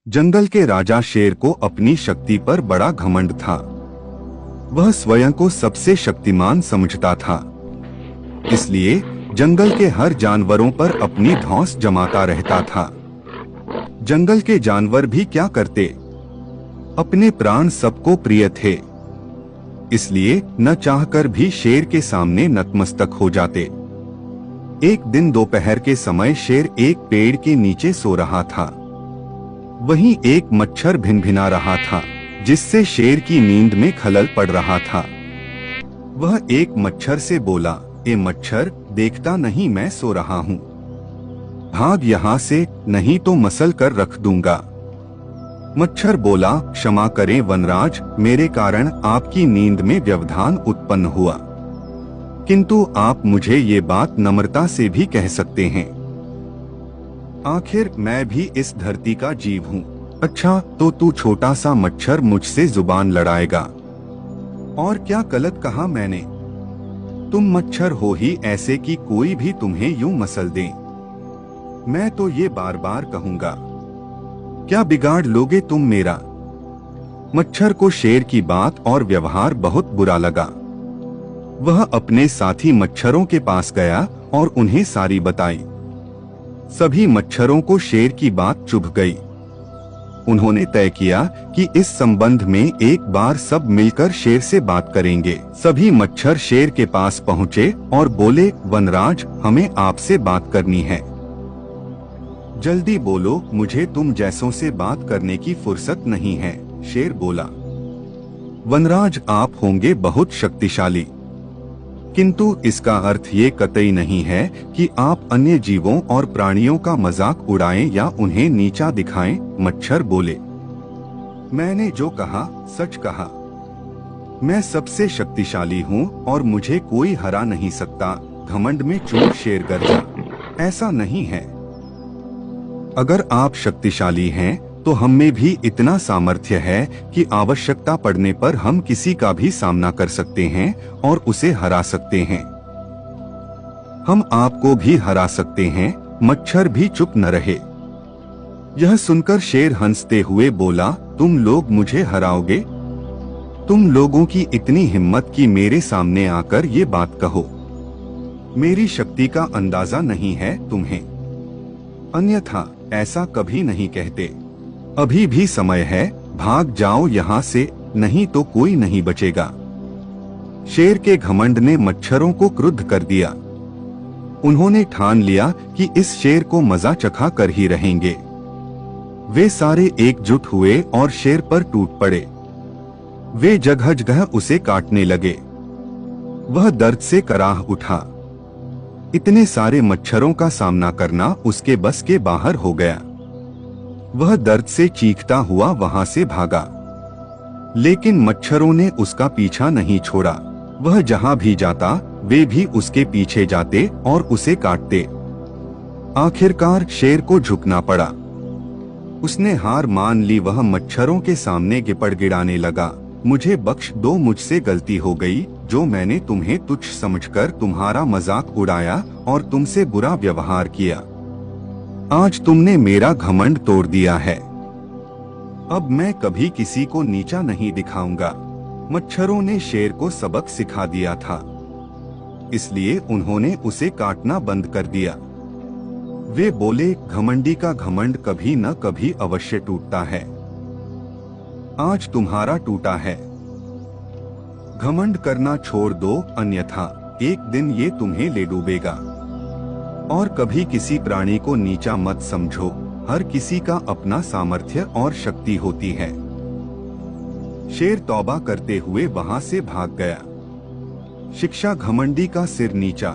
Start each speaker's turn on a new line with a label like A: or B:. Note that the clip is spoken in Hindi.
A: जंगल के राजा शेर को अपनी शक्ति पर बड़ा घमंड था। वह स्वयं को सबसे शक्तिमान समझता था, इसलिए जंगल के हर जानवरों पर अपनी धौंस जमाता रहता था। जंगल के जानवर भी क्या करते, अपने प्राण सबको प्रिय थे, इसलिए न चाहकर भी शेर के सामने नतमस्तक हो जाते। एक दिन दोपहर के समय शेर एक पेड़ के नीचे सो रहा था। वहीं एक मच्छर भिनभिना रहा था, जिससे शेर की नींद में खलल पड़ रहा था। वह एक मच्छर से बोला, ए मच्छर, देखता नहीं मैं सो रहा हूँ, भाग यहाँ से, नहीं तो मसल कर रख दूंगा। मच्छर बोला, क्षमा करें वनराज, मेरे कारण आपकी नींद में व्यवधान उत्पन्न हुआ, किंतु आप मुझे ये बात नम्रता से भी कह सकते हैं। आखिर मैं भी इस धरती का जीव हूँ। अच्छा, तो तू छोटा सा मच्छर मुझसे जुबान लड़ाएगा? और क्या गलत कहा मैंने? तुम मच्छर हो ही ऐसे कि कोई भी तुम्हें यूं मसल दे। मैं तो ये बार बार कहूंगा, क्या बिगाड़ लोगे तुम मेरा? मच्छर को शेर की बात और व्यवहार बहुत बुरा लगा। वह अपने साथी मच्छरों के पास गया और उन्हें सारी बताई। सभी मच्छरों को शेर की बात चुभ गई। उन्होंने तय किया कि इस संबंध में एक बार सब मिलकर शेर से बात करेंगे। सभी मच्छर शेर के पास पहुँचे और बोले, वनराज, हमें आपसे बात करनी है, जल्दी बोलो, मुझे तुम जैसों से बात करने की फुर्सत नहीं है। शेर बोला, वनराज, आप होंगे बहुत शक्तिशाली, किंतु इसका अर्थ ये कतई नहीं है कि आप अन्य जीवों और प्राणियों का मजाक उड़ाएं या उन्हें नीचा दिखाएं। मच्छर बोले, मैंने जो कहा सच कहा। मैं सबसे शक्तिशाली हूँ और मुझे कोई हरा नहीं सकता। घमंड में चूर शेर गरजा। ऐसा नहीं है। अगर आप शक्तिशाली हैं तो हम में भी इतना सामर्थ्य है कि आवश्यकता पड़ने पर हम किसी का भी सामना कर सकते हैं और उसे हरा सकते हैं। हम आपको भी हरा सकते हैं। मच्छर भी चुप न रहे। यह सुनकर शेर हंसते हुए बोला, तुम लोग मुझे हराओगे? तुम लोगों की इतनी हिम्मत कि मेरे सामने आकर ये बात कहो। मेरी शक्ति का अंदाजा नहीं है तुम्हें, अन्यथा ऐसा कभी नहीं कहते। अभी भी समय है, भाग जाओ यहाँ से, नहीं तो कोई नहीं बचेगा। शेर के घमंड ने मच्छरों को क्रुद्ध कर दिया। उन्होंने ठान लिया कि इस शेर को मजा चखा कर ही रहेंगे। वे सारे एकजुट हुए और शेर पर टूट पड़े। वे जगह जगह उसे काटने लगे। वह दर्द से कराह उठा। इतने सारे मच्छरों का सामना करना उसके बस के बाहर हो गया। वह दर्द से चीखता हुआ वहां से भागा, लेकिन मच्छरों ने उसका पीछा नहीं छोड़ा। वह जहां भी जाता वे भी उसके पीछे जाते और उसे काटते। आखिरकार शेर को झुकना पड़ा। उसने हार मान ली। वह मच्छरों के सामने गिड़गिड़ाने लगा, मुझे बख्श दो, मुझसे गलती हो गई, जो मैंने तुम्हें तुच्छ समझकर तुम्हारा मजाक उड़ाया और तुमसे बुरा व्यवहार किया। आज तुमने मेरा घमंड तोड़ दिया है। अब मैं कभी किसी को नीचा नहीं दिखाऊंगा। मच्छरों ने शेर को सबक सिखा दिया था, इसलिए उन्होंने उसे काटना बंद कर दिया। वे बोले, घमंडी का घमंड कभी न कभी अवश्य टूटता है। आज तुम्हारा टूटा है। घमंड करना छोड़ दो, अन्यथा एक दिन ये तुम्हें ले डूबेगा। और कभी किसी प्राणी को नीचा मत समझो। हर किसी का अपना सामर्थ्य और शक्ति होती है। शेर तौबा करते हुए वहां से भाग गया। शिक्षा घमंडी का सिर नीचा।